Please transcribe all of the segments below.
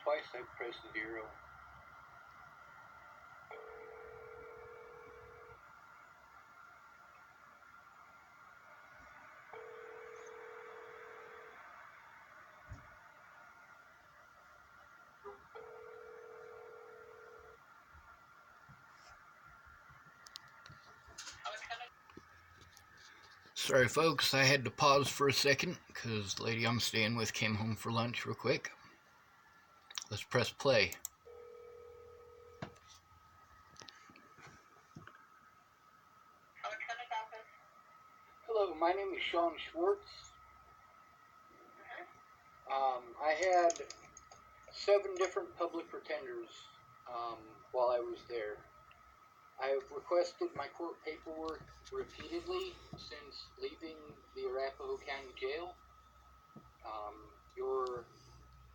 twice, I pressed 0. Sorry folks, I had to pause for a second because the lady I'm staying with came home for lunch real quick. Let's press play. Hello, my name is Sean Schwartz. I had 7 different public pretenders while I was there. I have requested my court paperwork repeatedly since leaving the Arapahoe County Jail. Your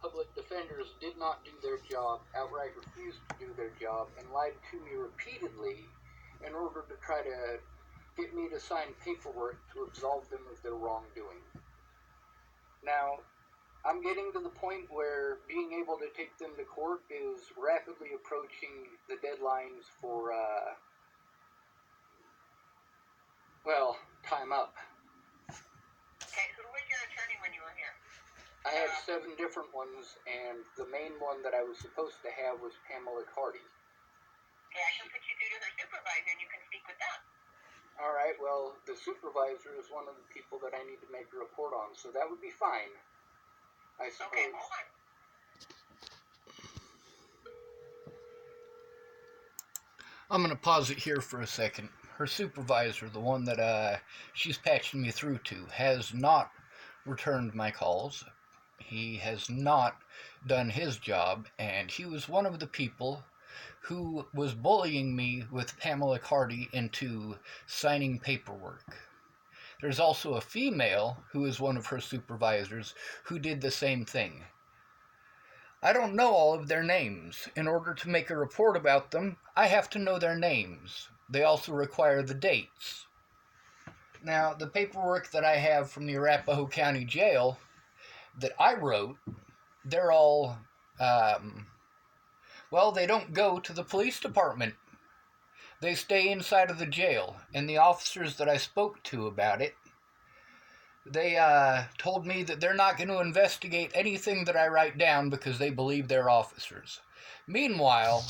public defenders did not do their job, outright refused to do their job, and lied to me repeatedly in order to try to get me to sign paperwork to absolve them of their wrongdoing. Now, I'm getting to the point where being able to take them to court is rapidly approaching the deadlines for, time up. Okay, who was your attorney when you were here? I had 7 different ones, and the main one that I was supposed to have was Pamela Carty. Okay, I can put you through to her supervisor and you can speak with them. Alright, well, the supervisor is one of the people that I need to make a report on, so that would be fine, I suppose. Okay, hold on. I'm going to pause it here for a second. Her supervisor, the one that she's patching me through to, has not returned my calls. He has not done his job, and he was one of the people who was bullying me with Pamela Carty into signing paperwork. There's also a female who is one of her supervisors who did the same thing. I don't know all of their names. In order to make a report about them, I have to know their names. They also require the dates. Now, the paperwork that I have from the Arapahoe County Jail that I wrote, they're all, they don't go to the police department. They stay inside of the jail, and the officers that I spoke to about it, they told me that they're not going to investigate anything that I write down because they believe they're officers. Meanwhile,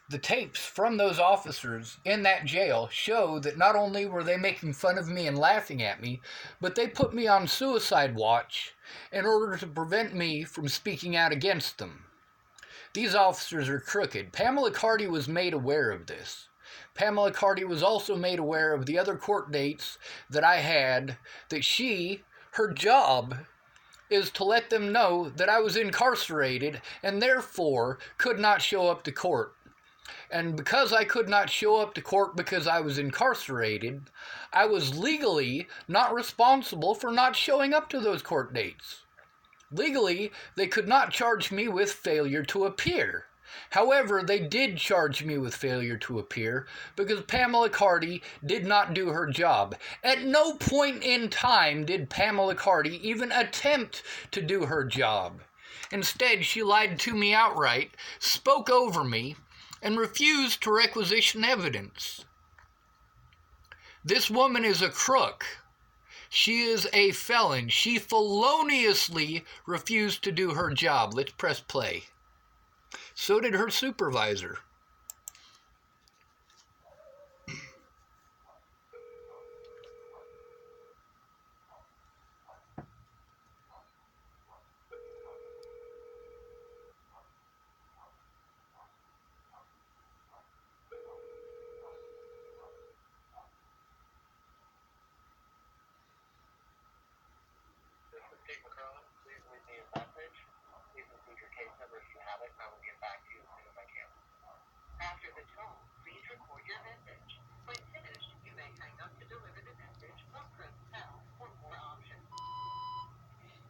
the tapes from those officers in that jail show that not only were they making fun of me and laughing at me, but they put me on suicide watch in order to prevent me from speaking out against them. These officers are crooked. Pamela Carty was made aware of this. Pamela Carty was also made aware of the other court dates that I had, that her job is to let them know that I was incarcerated and therefore could not show up to court. And because I could not show up to court because I was incarcerated, I was legally not responsible for not showing up to those court dates. Legally, they could not charge me with failure to appear. However, they did charge me with failure to appear because Pamela Carty did not do her job. At no point in time did Pamela Carty even attempt to do her job. Instead, she lied to me outright, spoke over me, and refused to requisition evidence. This woman is a crook. She is a felon. She feloniously refused to do her job. Let's press play. So did her supervisor. After the tone, please record your message. When finished, you may hang up to deliver the message or press pound for more options.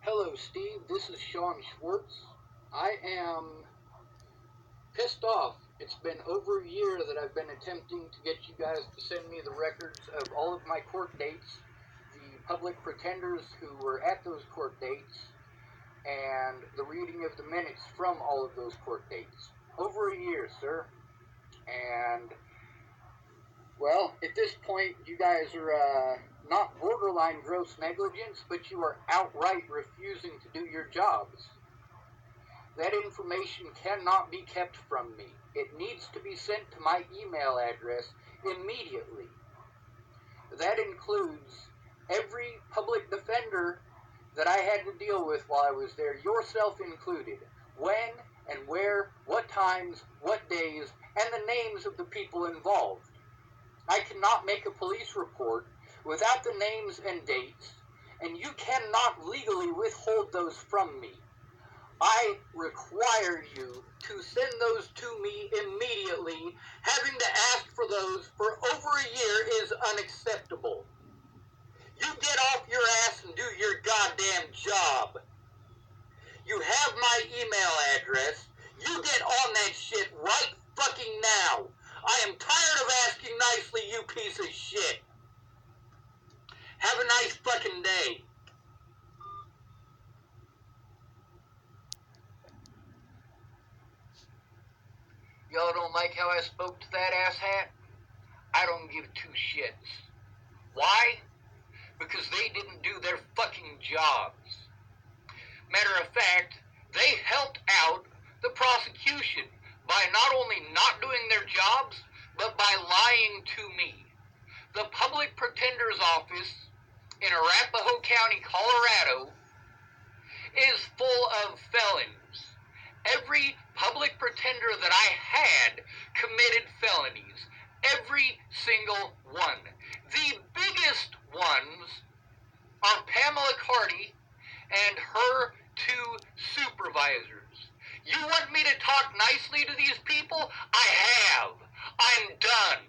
Hello, Steve. This is Sean Schwartz. I am pissed off. It's been over a year that I've been attempting to get you guys to send me the records of all of my court dates, the public pretenders who were at those court dates, and the reading of the minutes from all of those court dates. Over a year, sir. And, well, at this point, you guys are not borderline gross negligence, but you are outright refusing to do your jobs. That information cannot be kept from me. It needs to be sent to my email address immediately. That includes every public defender that I had to deal with while I was there, yourself included. When and where, what times, what days, and the names of the people involved. I cannot make a police report without the names and dates, and you cannot legally withhold those from me. I require you to send those to me immediately. Having to ask for those for over a year is unacceptable. You get off your ass and do your goddamn job. You have my email address. You get on that shit right fucking now. I am tired of asking nicely, you piece of shit. Have a nice fucking day. Y'all don't like how I spoke to that asshat? I don't give two shits. Why? Because they didn't do their fucking jobs. Matter of fact, they helped out the prosecution by not only not doing their jobs, but by lying to me. The Public Pretender's Office in Arapahoe County, Colorado, is full of felons. Every public pretender that I had committed felonies. Every single one. The biggest ones are Pamela Carty and her two supervisors. You want me to talk nicely to these people? I have. I'm done.